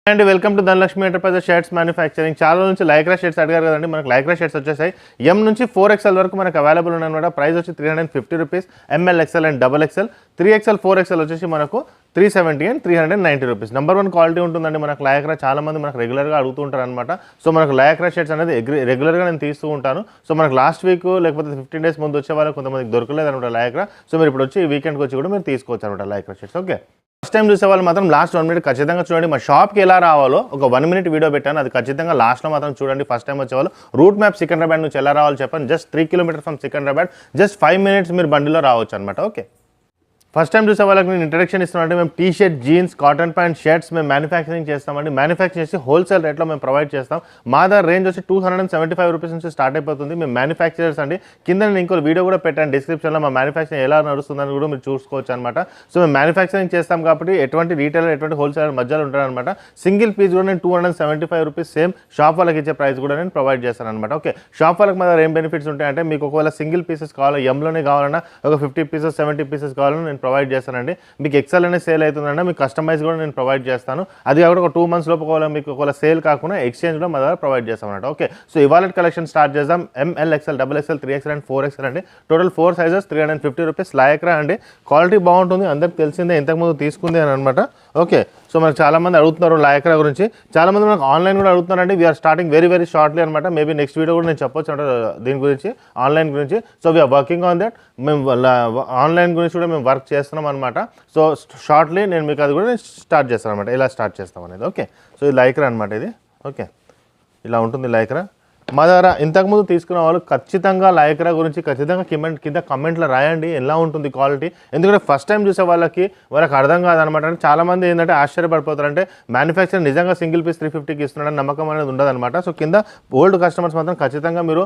And welcome to Dhanalakshmi enterprises shirts manufacturing. చాలా నుంచి Lycra shirts అడిగారు కదండి. మనకు లైక్రా షర్ట్స్ వచ్చేసాయి. ఎం నుంచి 4XL వరకు మనకు అవైలబుల్ ఉన్నాయన్నమాట. ప్రైస్ వచ్చి 350 rupees. ML, XL and double XL. 3XL 4XL వచ్చేసి మనకు 370 అండ్ 390 రూపీస్. నెంబర్ 1 క్వాలిటీ ఉంటుందండి మనకు లైక్రా. చాలా మంది మనకు రెగ్యులర్గా అడుగుతూ ఉంటారు అనమాట. సో మనకు లైక్రా షర్ట్స్ అనేది రెగ్యులర్గా నేను తీస్తూ ఉంటాను. సో మనకు లాస్ట్ వీక్ లేకపోతే 15 డేస్ ముందు వచ్చే వాళ్ళకి కొంతమందికి దొరకలేదు అనమాట లైక్రా. సో మీరు ఇప్పుడు వచ్చి వీకెండ్కి వచ్చి కూడా మీరు తీసుకోవచ్చు అనమాట Lycra shirts. Okay, first time చూసే వాళ్ళు మాత్రం లాస్ట్ 1 మినిట్ ఖచ్చితంగా చూడండి. మా షాప్కి ఎలా రావాలో ఒక 1 మినిట్ వీడియో పెట్టాను, అది ఖచ్చితంగా లాస్ట్లో మాత్రం చూడండి. ఫస్ట్ టైం వచ్చేవాళ్ళు రూట్ మ్యాప్ సికింద్రాబాద్ నుంచి ఎలా రావాలో చెప్పాను. Just 3 kilometres from Secunderabad, just 5 minutes మీరు బండిలో రావచ్చు అనమాట. ఓకే, ఫస్ట్ టైం చూసే వాళ్ళకి నేను ఇంట్రడక్షన్ ఇస్తున్నానంటే మేము T shirt, jeans, cotton pant, shirts మేము మ్యానుఫ్యాక్చరింగ్ చేస్తామండి. మ్యానుఫ్యాక్చర్ చేసి హోల్సేల్ రేట్లో మేము ప్రొవైడ్ చేస్తాం. మా దగ్గర రేంజ్ వచ్చి 275 రూపీస్ నుంచి స్టార్ట్ అయిపోతుంది. మేము మ్యానుఫ్యాక్చరర్స్ అండి. కింద నేను ఇంకో వీడియో కూడా పెట్టాను డిస్క్రిప్షన్లో, మా మ్యానుఫ్యాక్చరింగ్ ఎలా నడుస్తుందని కూడా మీరు చూసుకోవచ్చు అనమాట. సో మేము మ్యానుఫ్యాక్చరింగ్ చేస్తాం కాబట్టి ఎటువంటి రీటైలర్, ఎటువంటి హోల్సేలర్ మధ్యలో ఉంటారనమాట. సింగిల్ పీస్ కూడా నేను 275 రూపీస్ సేమ్ షాప్ వాళ్ళకి ఇచ్చే ప్రైస్ కూడా నేను ప్రొవైడ్ చేస్తాను అనమాట. ఓకే, షాప్ వాళ్ళకి మా దగ్గర ఏం బెనిఫిట్స్ ఉంటాయంటే మీకు ఒకవేళ సింగిల్ పీసెస్ కావాలి, ఎంలోనే కావాలన్నా ఒక 50 పీసెస్ 70 పీసెస్ కావాలని నేను ప్రొవైడ్ చేస్తానండి. మీకు ఎక్సెల్ అనే సేల్ అవుతుందంటే మీకు కస్టమైజ్ కూడా నేను ప్రొవైడ్ చేస్తాను. అది కాకుండా ఒక 2 మంత్స్ లోపు మీకు ఒకవేళ సేల్ కాకుండా ఎక్స్చేంజ్ కూడా మా దగ్గర ప్రొవైడ్ చేస్తాం అన్నమాట. ఓకే, సో ఇవాళ కలెక్షన్ స్టార్ట్ చేద్దాం. ML, XL, double XL, 3XL and 4XL అండి. Total 4 sizes, 350 rupees. లైక్రా అండి, క్వాలిటీ బాగుంటుంది, అందరికి తెలిసిందే, ఇంతకుముందు తీసుకుంది అని అనమాట. ఓకే, సో మనకు చాలామంది అడుగుతున్నారు లైక్రా గురించి. చాలామంది మనకు ఆన్లైన్ కూడా అడుగుతున్నారండి. We're starting very very shortly అనమాట. మేబీ నెక్స్ట్ వీడియో కూడా నేను చెప్పొచ్చు అంటే దీని గురించి, ఆన్లైన్ గురించి. So we're working on that. మేము ఆన్లైన్ గురించి కూడా మేము వర్క్ చేస్తున్నాం అనమాట. సో షార్ట్లీ నేను మీకు అది కూడా స్టార్ట్ చేస్తాను అనమాట, ఎలా స్టార్ట్ చేస్తాం అనేది. ఓకే, సో ఇది లైక్రా అనమాట ఇది. ఓకే, ఇలా ఉంటుంది లైక్రా. మా దగ్గర ఇంతకుముందు తీసుకున్న వాళ్ళు ఖచ్చితంగా లైక్రా గురించి ఖచ్చితంగా కింద కమెంట్లో రాయండి ఎలా ఉంటుంది క్వాలిటీ. ఎందుకంటే ఫస్ట్ టైం చూసే వాళ్ళకి అర్థం కాదనమాట. అంటే చాలామంది ఏంటంటే ఆశ్చర్యపడిపోతారు, అంటే మ్యానుఫ్యాక్చర్ నిజంగా సింగిల్ పీస్ 350కి ఇస్తున్నాడని నమ్మకం అనేది ఉండదన్నమాట. సో కింద ఓల్డ్ కస్టమర్స్ మాత్రం ఖచ్చితంగా మీరు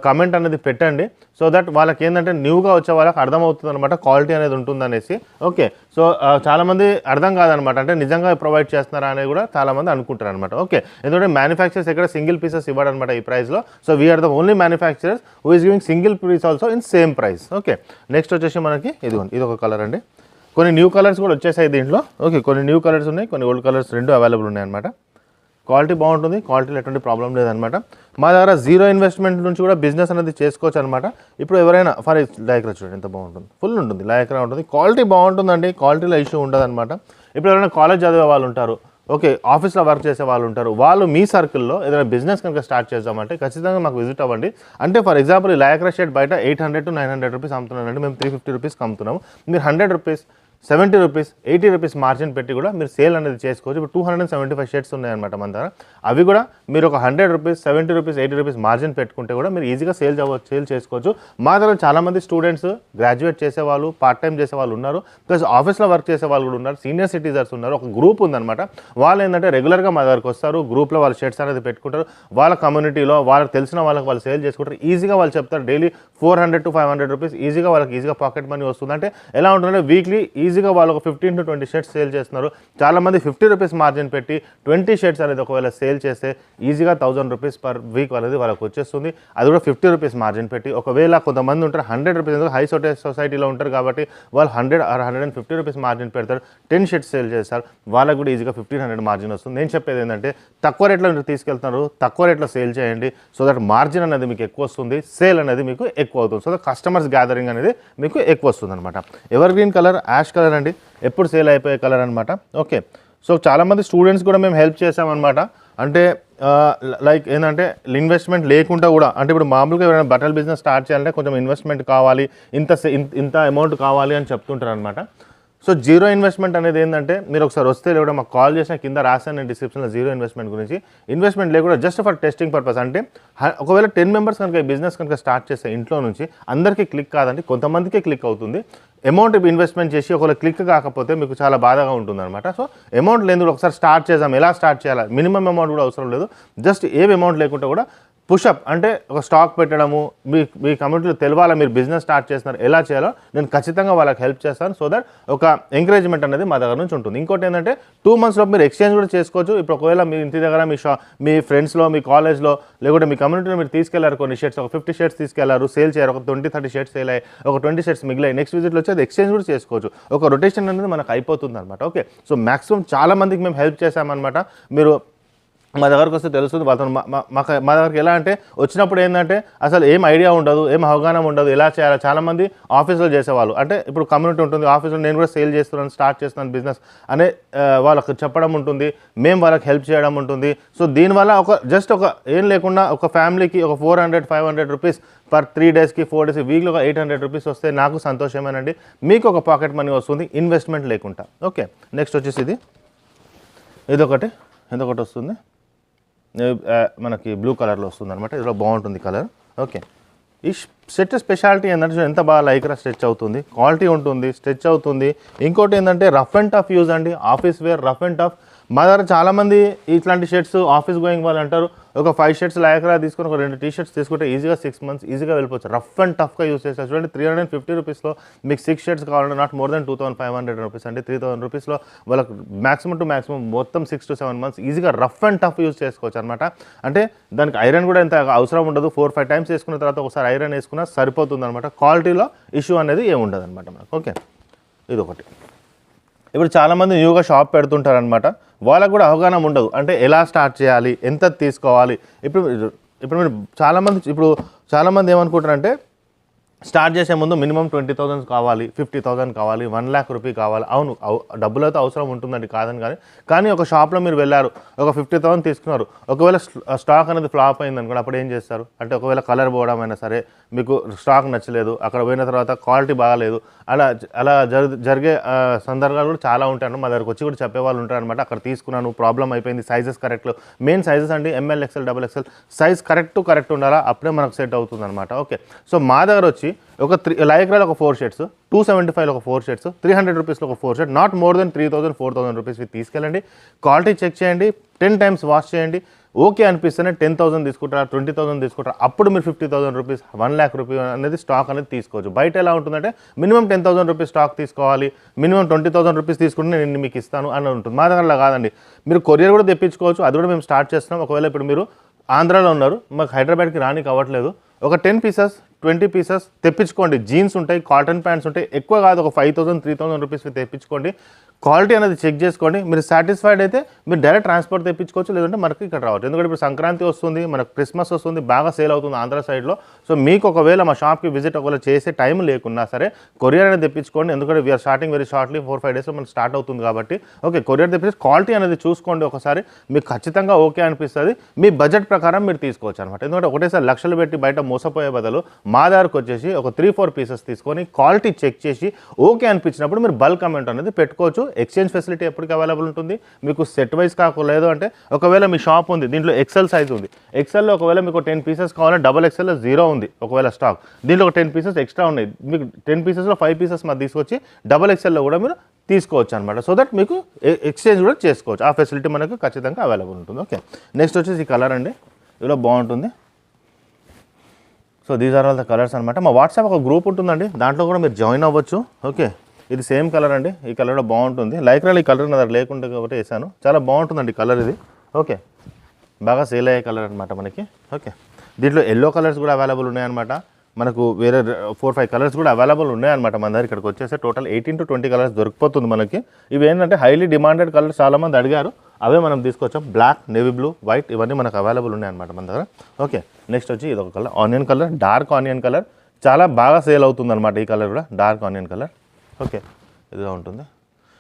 కమెంట్ అనేది పెట్టండి. సో దట్ వాళ్ళకి ఏంటంటే న్యూగా వచ్చే వాళ్ళకి అర్థమవుతుంది అనమాట క్వాలిటీ అనేది ఉంటుందనేసి. ఓకే, సో చాలామంది అర్థం కాదనమాట, అంటే నిజంగా ప్రొవైడ్ చేస్తున్నారా అనేది కూడా చాలామంది అనుకుంటారు అనమాట. ఓకే, ఎందుకంటే మ్యానుఫ్యాక్చర్స్ ఎక్కడ సింగిల్ పీసెస్ ఇవ్వడం అనమాట ఈ ప్రైస్లో. So we're the only manufacturers who is giving single piece also in same price. Okay, next వచ్చేసి మనకి ఇది ఒక కలర్ అండి. కొన్ని న్యూ కలర్స్ కూడా వచ్చేసాయి దీంట్లో. ఓకే, కొన్ని న్యూ కలర్స్ ఉన్నాయి, కొన్ని ఓల్డ్ కలర్స్ రెండు అవైలబుల్ ఉన్నాయి అనమాట. క్వాలిటీ బాగుంటుంది, క్వాలిటీలో ఎటువంటి ప్రాబ్లం లేదనమాట. మా దగ్గర జీరో ఇన్వెస్ట్మెంట్ నుంచి కూడా బిజినెస్ అనేది చేసుకోవచ్చు అనమాట. ఇప్పుడు ఎవరైనా ఫర్ లైక్రా చూడండి ఎంత బాగుంటుంది, ఫుల్ ఉంటుంది లైక్రా ఉంటుంది, క్వాలిటీ బాగుంటుందండి, క్వాలిటీలో ఇష్యూ ఉండదు అనమాట. ఇప్పుడు ఎవరైనా కాలేజ్ చదివే వాళ్ళు ఉంటారు, ఓకే, ఆఫీస్లో వర్క్ చేసే వాళ్ళు ఉంటారు, వాళ్ళు మీ సర్కిల్లో ఏదైనా బిజినెస్ కనుక స్టార్ట్ చేద్దామంటే ఖచ్చితంగా మాకు విజిట్ అవ్వండి. అంటే ఫర్ ఎగ్జాంపుల్ ఈ లైక్రా షర్ట్ బయట 800 to 900 రూపీస్ అమ్ముతున్నానండి, మేము 350 రూపీస్కి అమ్ముతున్నాము. మీరు 100 రూపీస్, 70 రూపీస్, 80 రూపీస్ మార్జిన్ పెట్టి కూడా మీరు సేల్ అనేది చేసుకోవచ్చు. ఇప్పుడు 275 షర్ట్స్ ఉన్నాయన్నమాట మన దగ్గర. అవి కూడా మీరు ఒక 100 రూపీస్, 70 రూపీస్, 80 రూపీస్ మార్జిన్ పెట్టుకుంటే కూడా మీరు ఈజీగా సేల్ చేసుకోవచ్చు. మా దగ్గర చాలామంది స్టూడెంట్స్, గ్రాడ్యుయేట్ చేసేవాళ్ళు, పార్ట్ టైం చేసేవాళ్ళు ఉన్నారు, ప్లస్ ఆఫీస్లో వర్క్ చేసే వాళ్ళు కూడా ఉన్నారు, సీనియర్ సిటిజన్స్ ఉన్నారు. ఒక గ్రూప్ ఉందన్నమాట. వాళ్ళు ఏంటంటే రెగ్యులర్గా మా దగ్గరకు వస్తారు, గ్రూప్లో వాళ్ళు షర్ట్స్ అనేది పెట్టుకుంటారు, వాళ్ళ కమ్యూనిటీలో వాళ్ళకి తెలిసిన వాళ్ళకి వాళ్ళు సేల్ చేసుకుంటారు. ఈజీగా వాళ్ళు చెప్తారు డైలీ 400 to 500 రూపీస్ ఈజీగా వాళ్ళకి ఈజీగా పాకెట్ మనీ వస్తుంది. అంటే ఎలా ఉంటుందంటే వీక్లీ ఈజీగా వాళ్ళు ఒక 15 to 20 షర్ట్స్ సేల్ చేస్తున్నారు. చాలామంది 50 రూపీస్ మార్జిన్ పెట్టి 20 షర్ట్స్ అనేది ఒకవేళ సేల్ చేస్తే ఈజీగా 1000 రూపీస్ పర్ వీక్ అనేది వాళ్ళకి వచ్చేస్తుంది. అది కూడా 50 రూపీస్ మార్జిన్ పెట్టి. ఒకవేళ కొంతమంది ఉంటారు 100 రూపీస్, ఎందుకు హై సొసైటీలో ఉంటారు కాబట్టి వాళ్ళు 100 or 150 రూపీస్ మార్జిన్ పెడతారు, 10 షర్ట్స్ సేల్ చేస్తారు, వాళ్ళకు కూడా ఈజీగా 1500 మార్జిన్ వస్తుంది. నేను చెప్పేది ఏంటంటే తక్కువ రేట్లో మీరు తీసుకెళ్తున్నారు, తక్కువ రేట్లో సేల్ చేయండి. సో దట్ మార్జిన్ అనేది మీకు ఎక్కువ వస్తుంది, సేల్ అనేది మీకు ఎక్కువ అవుతుంది. సో దట్ కస్టమర్స్ గ్యాదరింగ్ అనేది మీకు ఎక్కువ వస్తుంది అనమాట. Evergreen colour, ash colour అండి, ఎప్పుడు సేల్ అయిపోయే కలర్ అనమాట. ఓకే, సో చాలామంది స్టూడెంట్స్ కూడా మేము హెల్ప్ చేసామన్నమాట. అంటే లైక్ ఏంటంటే ఇన్వెస్ట్మెంట్ లేకుండా కూడా, అంటే ఇప్పుడు మామూలుగా ఎవరైనా బట్టల బిజినెస్ స్టార్ట్ చేయాలంటే కొంచెం ఇన్వెస్ట్మెంట్ కావాలి, ఇంత అమౌంట్ కావాలి అని చెప్తుంటారు అనమాట. సో జీరో ఇన్వెస్ట్మెంట్ అనేది ఏంటంటే మీరు ఒకసారి వస్తే లేదా మాకు కాల్ చేసిన కింద రాశాను నేను డిస్క్రిప్షన్లో జీరో ఇన్వెస్ట్మెంట్ గురించి. ఇన్వెస్ట్మెంట్ లేకుండా జస్ట్ ఫర్ టెస్టింగ్ పర్పస్. అంటే ఒకవేళ 10 మెంబర్స్ కనుక ఈ బిజినెస్ కనుక స్టార్ట్ చేస్తే ఇంట్లో నుంచి అందరికీ క్లిక్ కాదండి, కొంతమందికే క్లిక్ అవుతుంది. అమౌంట్ ఇన్వెస్ట్మెంట్ చేసి ఒకవేళ క్లిక్ కాకపోతే మీకు చాలా బాధగా ఉంటుంది అనమాట. సో అమౌంట్ లేదు, ఒకసారి స్టార్ట్ చేద్దాం, ఎలా స్టార్ట్ చేయాలి, మినిమం అమౌంట్ కూడా అవసరం లేదు, జస్ట్ ఏం అమౌంట్ లేకుండా కూడా పుషప్ అంటే ఒక స్టాక్ పెట్టడము, మీ కమ్యూనిటీలో తెలవాలా మీరు బిజినెస్ స్టార్ట్ చేస్తున్నారు, ఎలా చేయాలో నేను ఖచ్చితంగా వాళ్ళకి హెల్ప్ చేస్తాను. సో దట్ ఒక ఎంకరేజ్మెంట్ అనేది మా దగ్గర నుంచి ఉంటుంది. ఇంకోటి ఏంటంటే 2 monthsలో మీరు ఎక్స్చేంజ్ కూడా చేసుకోవచ్చు. ఇప్పుడు ఒకవేళ మీ ఇంటి దగ్గర మీ ఫ్రెండ్స్లో, మీ కాలేజ్లో, లేకుంటే మీ కమ్యూనిటీలో మీరు తీసుకెళ్లారు కొన్ని షర్ట్స్, ఒక 50 షర్ట్స్ తీసుకెళ్లారు, సేల్ చేయారు, ఒక 20-30 షర్ట్స్ సేల్ అయ్యాయి, ఒక 20 షర్ట్స్ మిగిలాయి, నెక్స్ట్ విజిట్లో వచ్చి అది ఎక్స్చేంజ్ కూడా చేసుకోవచ్చు. ఒక రొటేషన్ అనేది మనకు అయిపోతుంది అనమాట. ఓకే, సో మ్యాక్సిమం చాలా మందికి మేము హెల్ప్ చేసామన్నమాట. మీరు మా దగ్గరకు వస్తే తెలుస్తుంది వాళ్ళతో. మా దగ్గరికి ఎలా అంటే వచ్చినప్పుడు ఏంటంటే అసలు ఏం ఐడియా ఉండదు, ఏం అవగాహన ఉండదు, ఎలా చేయాలి. చాలామంది ఆఫీస్లో చేసేవాళ్ళు, అంటే ఇప్పుడు కమ్యూనిటీ ఉంటుంది, ఆఫీస్లో నేను కూడా సేల్ చేస్తున్నాను, స్టార్ట్ చేస్తున్నాను బిజినెస్ అనే వాళ్ళకి చెప్పడం ఉంటుంది, మేము వాళ్ళకి హెల్ప్ చేయడం ఉంటుంది. సో దీనివల్ల జస్ట్ ఏం లేకుండా ఒక ఫ్యామిలీకి ఒక 400-500 రూపీస్ పర్ 3 daysకి 4 days వీక్లో ఒక 800 రూపీస్ వస్తే నాకు సంతోషమేనండి. మీకు ఒక పాకెట్ మనీ వస్తుంది ఇన్వెస్ట్మెంట్ లేకుండా. ఓకే, నెక్స్ట్ వచ్చేసి ఇదొకటి వస్తుంది, మనకి బ్లూ కలర్లో వస్తుంది అనమాట. ఇదిలో బాగుంటుంది కలర్. ఓకే, ఈ సెట్ స్పెషాలిటీ ఏంటంటే ఎంత బాగా లైక్రా స్ట్రెచ్ అవుతుంది, క్వాలిటీ ఉంటుంది, స్ట్రెచ్ అవుతుంది. ఇంకోటి ఏంటంటే రఫ్ అండ్ టఫ్ యూజ్ అండి, office wear rough and tough. మా దగ్గర చాలామంది ఇట్లాంటి షర్ట్స్ ఆఫీస్ గోయింగ్ వాళ్ళు అంటారు, ఒక 5 షర్ట్స్ లైక్రా తీసుకొని ఒక 2 టీ-షర్ట్స్ తీసుకుంటే ఈజీగా 6 months ఈజీగా వెళ్ళిపోవచ్చు. రఫ్ అండ్ టఫ్గా యూస్ చేస్తారు. చూడండి, 350 రూపీస్లో మీకు 6 షర్ట్స్ కావాలంటే నాట్ మోర్ దెన్ 2500 రూపీస్ అంటే 3000 రూపీస్లో వాళ్ళకి మ్యాక్సిమం టు మ్యాక్సిమం మొత్తం 6 to 7 months ఈజీగా రఫ్ అండ్ టఫ్ యూస్ చేసుకోవచ్చు అనమాట. అంటే దానికి ఐరన్ కూడా ఎంత అవసరం ఉండదు. 4-5 times వేసుకున్న తర్వాత ఒకసారి ఐరన్ వేసుకున్నా సరిపోతుంది అనమాట. క్వాలిటీలో ఇష్యూ అనేది ఏమి ఉండదు అనమాట మనకు. ఓకే, ఇదొకటి. ఇప్పుడు చాలామంది న్యూగా షాప్ పెడుతుంటారనమాట, వాళ్ళకు కూడా అవగాహన ఉండదు, అంటే ఎలా స్టార్ట్ చేయాలి, ఎంత తీసుకోవాలి. ఇప్పుడు మీరు చాలామంది ఏమనుకుంటారంటే స్టార్ట్ చేసే ముందు మినిమం 20,000 కావాలి, 50,000 కావాలి, 1 lakh రూపీ కావాలి. అవును, డబ్బులు అయితే అవసరం ఉంటుందండి, కాదని కానీ ఒక షాప్లో మీరు వెళ్ళారు, ఒక 50,000 తీసుకున్నారు, ఒకవేళ స్టాక్ అనేది ఫ్లాప్ అయింది అనుకోండి, అప్పుడు ఏం చేస్తారు అంటే ఒకవేళ కలర్ పోవడం అయినా సరే, మీకు స్టాక్ నచ్చలేదు, అక్కడ పోయిన తర్వాత క్వాలిటీ బాగాలేదు, అలా జరిగే సందర్భాలు కూడా చాలా ఉంటాయి. మా దగ్గరకు వచ్చి కూడా చెప్పేవాళ్ళు ఉంటారనమాట. అక్కడ తీసుకున్నాను, ప్రాబ్లం అయిపోయింది, సైజెస్ కరెక్ట్లో, మెయిన్ సైజెస్ అండి ML, XL, XXL size correct ఉండాలా, అప్పుడే మనకు సెట్ అవుతుంది అనమాట. ఓకే, సో మా దగ్గర వచ్చి ఒక లైక్రాలో ఒక 4 షర్ట్స్, 275లో ఒక 4 షర్ట్స్, 300 రూపీస్లో ఒక 4 shirt, not more than 3,000-4,000 rupees తీసుకెళ్ళండి. క్వాలిటీ చెక్ చేయండి, 10 times వాష్ చేయండి. ఓకే అనిపిస్తేనే 10,000 తీసుకుంటారా, 20,000 తీసుకుంటారా, అప్పుడు మీరు 50,000 రూపీస్, 1 lakh రూపీ అనేది స్టాక్ అనేది తీసుకోవచ్చు. బయట ఎలా ఉంటుందంటే మినిమం 10,000 రూపీస్ స్టాక్ తీసుకోవాలి, మినిమం 20,000 రూపీస్ తీసుకుంటే నేను మీకు ఇస్తాను అని ఉంటుంది. మా దగ్గర కాదండి, మీరు కొరియర్ కూడా తెప్పించుకోవచ్చు, అది కూడా మేము స్టార్ట్ చేస్తున్నాం. ఒకవేళ ఇప్పుడు మీరు ఆంధ్రాలో ఉన్నారు, మాకు హైదరాబాద్కి రానికి అవ్వట్లేదు, ఒక 10 pieces 20 pieces తెప్పించుకోండి. జీన్స్ ఉంటాయి, కాటన్ ప్యాంట్స్ ఉంటాయి, ఎక్కువ కాదు, ఒక 5,000-3,000 రూపీస్ తెప్పించుకోండి. క్వాలిటీ అనేది చెక్ చేసుకోండి. మీరు సాటిస్ఫైడ్ అయితే మీరు డైరెక్ట్ ట్రాన్స్పోర్ట్ తెప్పించుకోవచ్చు, లేదంటే మనకి ఇక్కడ రావచ్చు. ఎందుకంటే ఇప్పుడు సంక్రాంతి వస్తుంది, మనకు క్రిస్మస్ వస్తుంది, బాగా సేల్ అవుతుంది ఆంధ్ర సైడ్లో. సో మీకు ఒకవేళ మా షాప్కి విజిట్ ఒకవేళ చేసే టైం లేకున్నా సరే కొరియర్ అనేది తెప్పించుకోండి. ఎందుకంటే వీఆర్ స్టార్టింగ్ వెరీ షార్ట్లీ, 4-5 daysలో మనకు స్టార్ట్ అవుతుంది కాబట్టి. ఓకే, కొరియర్ తెప్పించి క్వాలిటీ అనేది చూసుకోండి ఒకసారి, మీకు ఖచ్చితంగా ఓకే అనిపిస్తుంది, మీ బడ్జెట్ ప్రకారం మీరు తీసుకోవచ్చు అనమాట. ఎందుకంటే ఒకటేసారి లక్షలు పెట్టి బయట మోసపోయే బదులు మా దగ్గరకు వచ్చేసి ఒక 3-4 pieces తీసుకొని క్వాలిటీ చెక్ చేసి ఓకే అనిపించినప్పుడు మీరు బల్క్ అమౌంట్ అనేది పెట్టుకోవచ్చు. ఎక్స్చేంజ్ ఫెసిలిటీ ఎప్పటికీ అవైలబుల్ ఉంటుంది. మీకు సెట్ వైజ్ కాకూడదు అంటే ఒకవేళ మీ షాప్ ఉంది, దీంట్లో XL సైజ్ ఉంది, XLలో ఒకవేళ మీకు 10 pieces కావాలంటే XXLలో 0 ఉంది ఒకవేళ స్టాక్, దీంట్లో ఒక 10 pieces ఎక్స్ట్రా ఉన్నాయి, మీకు 10 piecesలో 5 pieces మాది తీసుకొచ్చి XXLలో కూడా మీరు తీసుకోవచ్చు అనమాట. సో దట్ మీకు ఎక్స్చేంజ్ కూడా చేసుకోవచ్చు. ఆ ఫెసిలిటీ మనకు ఖచ్చితంగా అవైలబుల్ ఉంటుంది. ఓకే, నెక్స్ట్ వచ్చేసి ఈ కలర్ అండి, ఇందులో బాగుంటుంది. So these are all the colours అనమాట. మా వాట్సాప్ ఒక గ్రూప్ ఉంటుందండి, దాంట్లో కూడా మీరు జాయిన్ అవ్వచ్చు. ఓకే, ఇది సేమ్ కలర్ అండి, ఈ కలర్ కూడా బాగుంటుంది. లైక్రాలో ఈ కలర్ నా దగ్గర లేకుండా కాబట్టి వేసాను, చాలా బాగుంటుందండి కలర్ ఇది. ఓకే, బాగా సేల్ అయ్యే కలర్ అనమాట మనకి. ఓకే, దీంట్లో ఎల్లో కలర్స్ కూడా అవైలబుల్ ఉన్నాయన్నమాట. మనకు వేరే 4-5 కలర్స్ కూడా అవైలబుల్ ఉన్నాయన్నమాట మన దగ్గర. ఇక్కడికి వచ్చేసి టోటల్ 18 to 20 కలర్స్ దొరికిపోతుంది మనకి. ఇవి ఏంటంటే హైలీ డిమాండెడ్ కలర్స్, చాలామంది అడిగారు, అవే మనం తీసుకొచ్చాం. బ్లాక్, నేవీ బ్లూ, వైట్ ఇవన్నీ మనకు అవైలబుల్ ఉన్నాయన్నమాట మన దగ్గర. ఓకే, నెక్స్ట్ వచ్చి ఇది ఒక colour, onion colour, dark onion colour, చాలా బాగా సేల్ అవుతుంది అనమాట ఈ కలర్ కూడా, డార్క్ ఆనియన్ కలర్. ఓకే, ఇదిగా ఉంటుంది.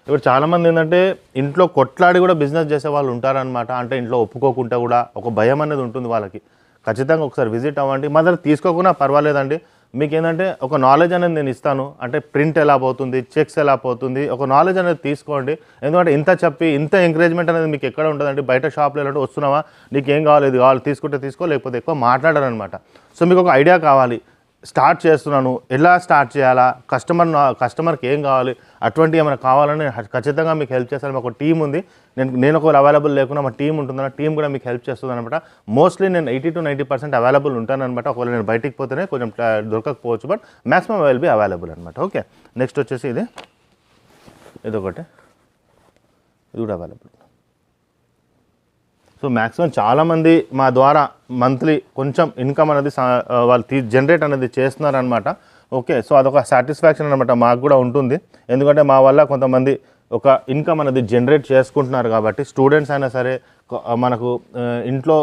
ఇప్పుడు చాలామంది ఏంటంటే ఇంట్లో కొట్లాడి కూడా బిజినెస్ చేసే వాళ్ళు ఉంటారనమాట. అంటే ఇంట్లో ఒప్పుకోకుండా కూడా ఒక భయం అనేది ఉంటుంది వాళ్ళకి. ఖచ్చితంగా ఒకసారి విజిట్ అవ్వండి. మా దగ్గర తీసుకోకుండా పర్వాలేదండి, మీకు ఏంటంటే ఒక నాలెడ్జ్ అనేది నేను ఇస్తాను. అంటే ప్రింట్ ఎలా పోతుంది, చెక్స్ ఎలా పోతుంది, ఒక నాలెడ్జ్ అనేది తీసుకోండి. ఎందుకంటే ఇంత చెప్పి ఇంత ఎంకరేజ్మెంట్ అనేది మీకు ఎక్కడ ఉంటుందండి. బయట షాప్లో వెళ్ళంటే వస్తున్నావా, నీకు ఏం కావాలి, ఇది కావాలి, తీసుకుంటే తీసుకో, లేకపోతే ఎక్కువ మాట్లాడారనమాట. సో మీకు ఒక ఐడియా కావాలి, స్టార్ట్ చేస్తున్నాను, ఎలా స్టార్ట్ చేయాలా, కస్టమర్కి ఏం కావాలి, అటువంటి ఏమైనా కావాలని ఖచ్చితంగా మీకు హెల్ప్ చేస్తాను. మాకు టీం ఉంది, నేను ఒకవేళ అవైలబుల్ లేకుండా మా టీం ఉంటుందన్న టీం కూడా మీకు హెల్ప్ చేస్తుంది అనమాట. మోస్ట్లీ నేను 80 to 90% అవైలబుల్ ఉంటాను అనమాట. ఒకవేళ నేను బయటికి పోతేనే కొంచెం దొరకకపోవచ్చు, but maximum will be available అనమాట. ఓకే, నెక్స్ట్ వచ్చేసి ఇదొకటి, ఇది కూడా అవైలబుల్. సో మ్యాక్సిమం చాలామంది మా ద్వారా మంత్లీ కొంచెం ఇన్కమ్ అనేది వాళ్ళు జనరేట్ అనేది చేస్తున్నారనమాట. ఓకే, సో అదొక సాటిస్ఫాక్షన్ అనమాట మాకు కూడా ఉంటుంది. ఎందుకంటే మా వల్ల కొంతమంది ఒక ఇన్కమ్ అనేది జనరేట్ చేసుకుంటున్నారు కాబట్టి, స్టూడెంట్స్ అయినా సరే, మనకు ఇంట్లో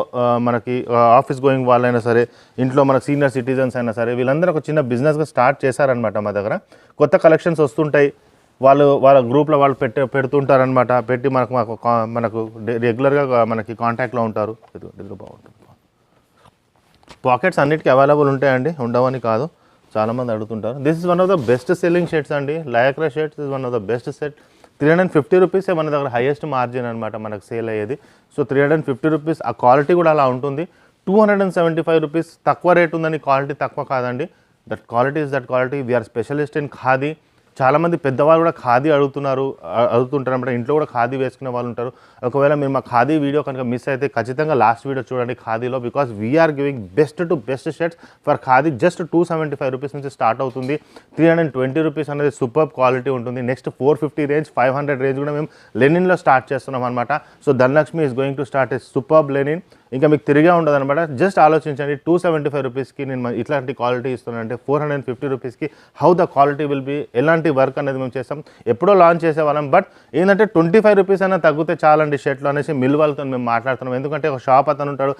మనకి ఆఫీస్ గోయింగ్ వాళ్ళైనా సరే, ఇంట్లో మనకు సీనియర్ సిటిజన్స్ అయినా సరే, వీళ్ళందరూ ఒక చిన్న బిజినెస్గా స్టార్ట్ చేశారనమాట. మా దగ్గర కొత్త కలెక్షన్స్ వస్తుంటాయి, వాళ్ళ గ్రూప్లో వాళ్ళు పెడుతుంటారనమాట. పెట్టి మనకు రెగ్యులర్గా మనకి కాంటాక్ట్లో ఉంటారు. ఇది బాగుంటుంది. పాకెట్స్ అన్నిటికీ అవైలబుల్ ఉంటాయండి, ఉండవని కాదు, చాలామంది అడుగుతుంటారు. This is one of the best selling shirts అండి. Lycra shirts is one of the best set. 350 రూపీసే మన దగ్గర హైయెస్ట్ మార్జిన్ అనమాట మనకు సేల్ అయ్యేది. సో 350 రూపీస్, ఆ క్వాలిటీ కూడా అలా ఉంటుంది. 275 రూపీస్ తక్కువ రేట్ ఉందని క్వాలిటీ తక్కువ కాదండి. That quality is that quality. We're specialist in khadi. చాలామంది పెద్దవాళ్ళు కూడా ఖాదీ అడుగుతుంటారు అనమాట. ఇంట్లో కూడా ఖాదీ వేసుకునే వాళ్ళు ఉంటారు. ఒకవేళ మీరు మా ఖాదీ వీడియో కనుక మిస్ అయితే ఖచ్చితంగా లాస్ట్ వీడియో చూడండి ఖాదీలో. Because we are giving best to best shirts for khadi. Just 275 rupees నుంచి స్టార్ట్ అవుతుంది. 320 రూపీస్ అనేది సూపర్ క్వాలిటీ ఉంటుంది. నెక్స్ట్ 450 రేంజ్, 500 రేంజ్ కూడా మేము లెనిన్లో స్టార్ట్ చేస్తున్నాం అనమాట. So Dhanalakshmi is going to start a super linen. ఇంకా మీకు తిరిగే ఉండదు అనమాట. జస్ట్ ఆలోచించండి, 275 రూపీస్కి నేను ఇట్లాంటి క్వాలిటీ ఇస్తున్నానంటే 450 రూపీస్కి how the quality will be, ఎలాంటి వర్క్ అనేది మేము చేస్తాం. ఎప్పుడో లాంచ్ చేసేవాళ్ళం, బట్ ఏంటంటే 25 రూపీస్ అయినా తగ్గితే చాలండి షర్ట్లో అనేసి మిల్ వాళ్ళతో మేము మాట్లాడుతున్నాం. ఎందుకంటే ఒక షాప్ అతను ఉంటాడు,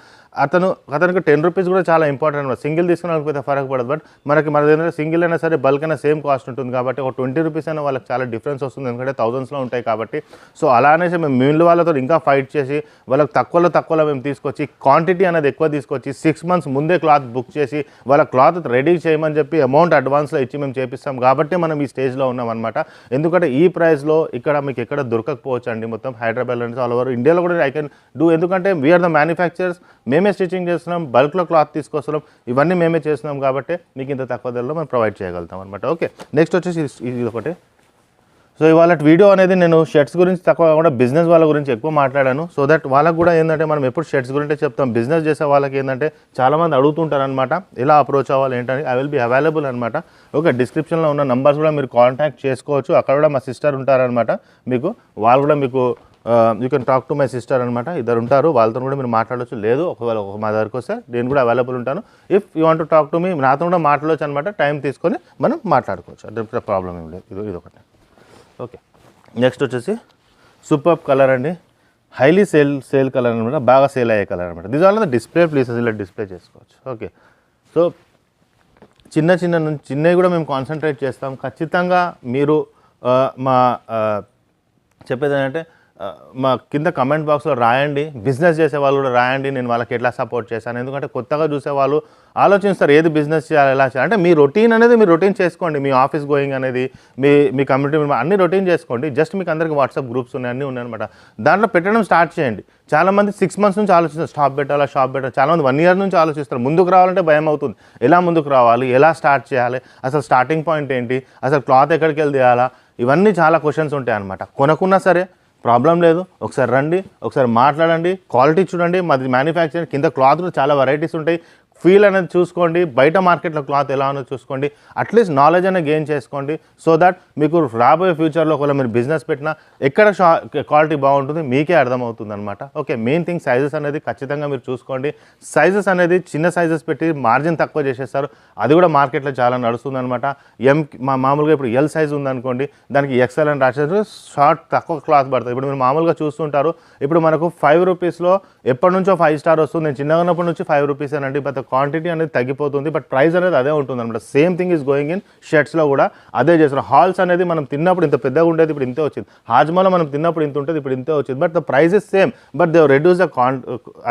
అతనికి 10 రూపీస్ కూడా చాలా ఇంపార్టెంట్ అనమాట. సింగిల్ తీసుకున్న వాళ్ళకి ఫరక్ పడదు, బట్ మనకి ఏంటంటే సింగిల్ అయినా సరే బల్క్ అయినా సేమ్ కాస్ట్ ఉంటుంది కాబట్టి ఒక 20 రూపీస్ అయినా వాళ్ళకి చాలా డిఫరెన్స్ వస్తుంది. ఎందుకంటే థౌజండ్స్లో ఉంటాయి కాబట్టి. సో అలా అనేసి మేము మిల్ వాళ్ళతో ఇంకా ఫైట్ చేసి వాళ్ళకి తక్కువలో మేము తీసుకొచ్చి క్వాంటిటీ అనేది ఎక్కువ తీసుకొచ్చి 6 months ముందే క్లాత్ బుక్ చేసి వాళ్ళ క్లాత్ రెడీ చేయమని చెప్పి అమౌంట్ అడ్వాన్స్లో ఇచ్చి మేము చేపిస్తాం కాబట్టి మనం ఈ స్టేజ్లో ఉన్నాం అనమాట. ఎందుకంటే ఈ ప్రైస్లో ఇక్కడ మీకు ఎక్కడ దొరకకపోవచ్చు అండి. మొత్తం హైదరాబాద్ నుంచి ఆల్ ఓవర్ ఇండియాలో కూడా ఐ కెన్ డూ. ఎందుకంటే వీఆర్ ద మ్యానుఫ్యాక్చరర్స్, మేమే స్టిచ్చింగ్ చేస్తున్నాం, బల్క్లో క్లాత్ తీసుకొస్తున్నాం, ఇవన్నీ మేమే చేస్తున్నాం కాబట్టి మీకు ఇంత తక్కువ ధరలో మనం ప్రొవైడ్ చేయగలుగుతాం అనమాట. ఓకే, నెక్స్ట్ వచ్చేసి ఇది ఒకటి. సో ఇవాళ వీడియో అనేది నేను షర్ట్స్ గురించి తక్కువ కూడా బిజినెస్ వాళ్ళ గురించి ఎక్కువ మాట్లాడాను. సో దట్ వాళ్ళకు కూడా ఏంటంటే మనం ఎప్పుడు షర్ట్స్ గురించి చెప్తాం, బిజినెస్ చేసే వాళ్ళకి ఏంటంటే చాలామంది అడుగుతుంటారు అనమాట, ఎలా అప్రోచ్ అవ్వాలి ఏంటని. ఐ విల్ బి అవైలబుల్ అనమాట. ఓకే, డిస్క్రిప్షన్లో ఉన్న నంబర్స్ కూడా మీరు కాంటాక్ట్ చేసుకోవచ్చు. అక్కడ కూడా మా సిస్టర్ ఉంటారనమాట. మీకు వాళ్ళు కూడా మీకు you can talk to my sister అనమాట. ఇద్దరు ఉంటారు, వాళ్ళతో కూడా మీరు మాట్లాడవచ్చు. లేదు ఒకవేళ మా దగ్గరకు వస్తే నేను కూడా అవైలబుల్ ఉంటాను. If you want to talk to me, నాతో కూడా మాట్లాడవచ్చు అనమాట. టైం తీసుకొని మనం మాట్లాడుకోవచ్చు, అంటే ప్రాబ్లం ఏం లేదు. ఇదొకటి. ఓకే, నెక్స్ట్ వచ్చేసి సూపర్ కలర్ అండి. హైలీ సేల్ కలర్ అనమాట, బాగా సేల్ అయ్యే కలర్ అనమాట. దీని వల్ల డిస్ప్లే ప్లేసెస్ ఇలా డిస్ప్లే చేసుకోవచ్చు. ఓకే, సో చిన్నవి కూడా మేము కాన్సన్ట్రేట్ చేస్తాం. ఖచ్చితంగా మీరు మా చెప్పేది ఏంటంటే మా కింద కమెంట్ బాక్స్లో రాయండి. బిజినెస్ చేసే వాళ్ళు కూడా రాయండి, నేను వాళ్ళకి ఎట్లా సపోర్ట్ చేశాను. ఎందుకంటే కొత్తగా చూసేవాళ్ళు ఆలోచిస్తారు ఏది బిజినెస్ చేయాలి, ఎలా చేయాలి. అంటే మీ రొటీన్ అనేది మీరు రొటీన్ చేసుకోండి. మీ ఆఫీస్ గోయింగ్ అనేది మీ కమ్యూనిటీ అన్ని రొటీన్ చేసుకోండి. జస్ట్ మీకు అందరికీ వాట్సాప్ గ్రూప్స్ ఉన్నాయి, అన్నీ ఉన్నాయన్నమాట. దాంట్లో పెట్టడం స్టార్ట్ చేయండి. చాలామంది 6 months నుంచి ఆలోచిస్తారు షాప్ పెట్టాలా. చాలామంది 1 year నుంచి ఆలోచిస్తారు. ముందుకు రావాలంటే భయం అవుతుంది. ఎలా ముందుకు రావాలి, ఎలా స్టార్ట్ చేయాలి, అసలు స్టార్టింగ్ పాయింట్ ఏంటి, అసలు క్లాత్ ఎక్కడికి వెళ్ళి తీయాలా, ఇవన్నీ చాలా క్వశ్చన్స్ ఉంటాయి అన్నమాట. కొనుక్కున్నా సరే ప్రాబ్లం లేదు, ఒకసారి రండి, ఒకసారి మాట్లాడండి, క్వాలిటీ చూడండి. మాది మ్యానుఫ్యాక్చరింగ్, కింద క్లాత్లో చాలా వెరైటీస్ ఉంటాయి. ఫీల్ అనేది చూసుకోండి, బయట మార్కెట్లో క్లాత్ ఎలా ఉన్నదో చూసుకోండి. అట్లీస్ట్ నాలెడ్జ్ అనేది గెయిన్ చేసుకోండి. సో దట్ మీకు రాబోయే ఫ్యూచర్లో ఒకవేళ మీరు బిజినెస్ పెట్టినా ఎక్కడ క్వాలిటీ బాగుంటుంది మీకే అర్థమవుతుంది అనమాట. ఓకే, మెయిన్ థింగ్ సైజెస్ అనేది ఖచ్చితంగా మీరు చూసుకోండి. సైజెస్ అనేది చిన్న సైజెస్ పెట్టి మార్జిన్ తక్కువ చేసేస్తారు. అది కూడా మార్కెట్లో చాలా నడుస్తుంది అనమాట. మామూలుగా ఇప్పుడు ఎల్ సైజ్ ఉందనుకోండి, దానికి ఎక్సెల్ అని రాసేది షార్ట్ తక్కువ క్లాత్ పడుతుంది. ఇప్పుడు మీరు మామూలుగా చూస్తుంటారు, ఇప్పుడు మనకు 5 రూపీస్లో ఎప్పటి నుంచో 5 స్టార్ వస్తుంది. నేను చిన్నగా ఉన్నప్పటి నుంచి 5 రూపీస్ అనండి. బట్ క్వాంటిటీ అనేది తగ్గిపోతుంది, బట్ ప్రైస్ అనేది అదే ఉంటుంది అనమాట. Same thing is going in షర్ట్స్లో కూడా అదే చేస్తున్నారు. హాల్స్ అనేది మనం తిన్నప్పుడు ఇంత పెద్దగా ఉండేది, ఇప్పుడు ఇంతే వచ్చింది. హాజ్మాలో మనం తిన్నప్పుడు ఇంత ఉంటుంది, ఇప్పుడు ఇంతే వచ్చింది. But the price is same, but they reduce the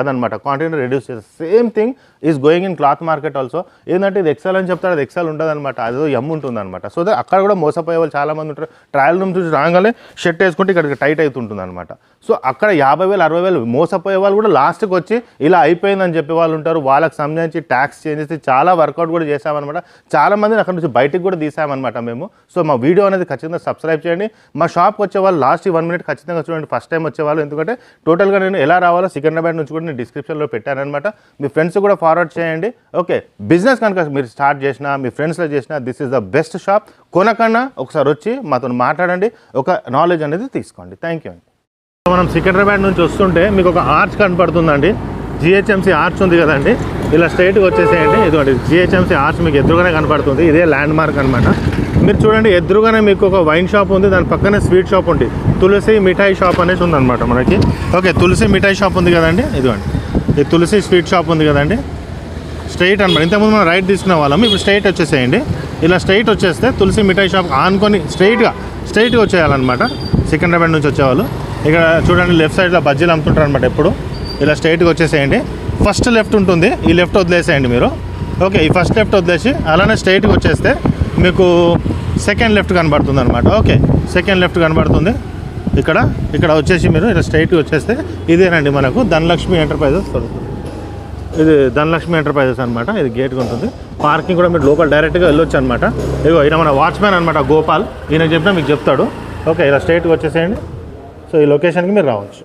అదనమాట, క్వాంటిటీ రెడ్యూస్ చేస్తారు. Same thing is going in cloth market also. ఏంటంటే ఇది ఎక్సెల్ అని చెప్తారు, అది ఎక్సెల్ ఉండదు అనమాట, అదో ఎమ్ ఉంటుంది అనమాట. సో దట్ అక్కడ కూడా మోసపోయే వాళ్ళు చాలామంది ఉంటారు. ట్రయల్ రూమ్ చూసి రాగానే షర్ట్ వేసుకుంటే ఇక్కడికి టైట్ అవుతుంటుంది అనమాట. సో అక్కడ 50,000 60,000 మోసపోయే వాళ్ళు కూడా లాస్ట్కి వచ్చి ఇలా అయిపోయిందని చెప్పే వాళ్ళు ఉంటారు. వాళ్ళకి నుంచి ట్యాక్స్ చేంజ్ చేసి చాలా వర్కౌట్ కూడా చేసామన్నమాట. చాలామందిని అక్కడ నుంచి బయటికి కూడా తీసామన్నమాట మేము. సో మా వీడియో అనేది ఖచ్చితంగా సబ్స్క్రైబ్ చేయండి. మా షాప్కి వచ్చే వాళ్ళు లాస్ట్ 1 minute ఖచ్చితంగా చూడండి, ఫస్ట్ టైం వచ్చేవాళ్ళు. ఎందుకంటే టోటల్గా నేను ఎలా రావాలో సికింద్రాబాద్ నుంచి కూడా నేను డిస్క్రిప్షన్లో పెట్టానమాట. మీ ఫ్రెండ్స్ కూడా ఫార్వర్డ్ చేయండి. ఓకే, బిజినెస్ కనుక మీరు స్టార్ట్ చేసినా మీ ఫ్రెండ్స్లో చేసినా this is the best shop. కొనకన్నా ఒకసారి వచ్చి మాతో మాట్లాడండి, ఒక నాలెడ్జ్ అనేది తీసుకోండి. థ్యాంక్ యూ అండి. మనం సికింద్రాబాద్ నుంచి వస్తుంటే మీకు ఒక ఆర్చ్ కనపడుతుందండి, జిహెచ్ఎంసీ ఆర్చ్ ఉంది కదండి. ఇలా స్ట్రైట్గా వచ్చేసేయండి. ఇదిగోండి జిహెచ్ఎంసీ ఆర్చ్ మీకు ఎదురుగానే కనపడుతుంది. ఇదే ల్యాండ్ మార్క్ అనమాట. మీరు చూడండి, ఎదురుగానే మీకు ఒక వైన్ షాప్ ఉంది, దాని పక్కనే స్వీట్ షాప్ ఉంది. తులసి మిఠాయి షాప్ అనేసి ఉందన్నమాట మనకి. ఓకే, తులసి మిఠాయి షాప్ ఉంది కదండి. ఇదిగోండి ఈ తులసి స్వీట్ షాప్ ఉంది కదండి. స్ట్రైట్ అనమాట. ఇంతకుముందు మనం రైట్ తీసుకునే వాళ్ళము, ఇప్పుడు స్ట్రైట్ వచ్చేసేయండి. ఇలా స్ట్రైట్ వచ్చేస్తే తులసి మిఠాయి షాప్ ఆనుకొని స్ట్రైట్గా వచ్చేయాలన్నమాట. సికింద్రాబాద్ నుంచి వచ్చేవాళ్ళు ఇక్కడ చూడండి, లెఫ్ట్ సైడ్లో బజ్జీలు అమ్ముతుంటారు అనమాట. ఎప్పుడు ఇలా స్ట్రైట్గా వచ్చేసేయండి. ఫస్ట్ లెఫ్ట్ ఉంటుంది, ఈ లెఫ్ట్ వదిలేసేయండి మీరు. ఓకే, ఈ ఫస్ట్ లెఫ్ట్ వదిలేసి అలానే స్ట్రైట్గా వచ్చేస్తే మీకు సెకండ్ లెఫ్ట్ కనబడుతుంది అనమాట. ఓకే, సెకండ్ లెఫ్ట్ కనబడుతుంది. ఇక్కడ వచ్చేసి మీరు ఇలా స్ట్రైట్గా వచ్చేస్తే ఇదేనండి మనకు ధనలక్ష్మి ఎంటర్ప్రైజెస్. ఇది ధనలక్ష్మి ఎంటర్ప్రైజెస్ అనమాట. ఇది గేట్గా ఉంటుంది. పార్కింగ్ కూడా మీరు లోపల డైరెక్ట్గా వెళ్ళొచ్చు అనమాట. ఇదిగో ఈయన మన వాచ్మ్యాన్ అనమాట, గోపాల్. ఈయనకు చెప్పినా మీకు చెప్తాడు. ఓకే, ఇలా స్ట్రైట్గా వచ్చేసేయండి. సో ఈ లొకేషన్కి మీరు రావచ్చు.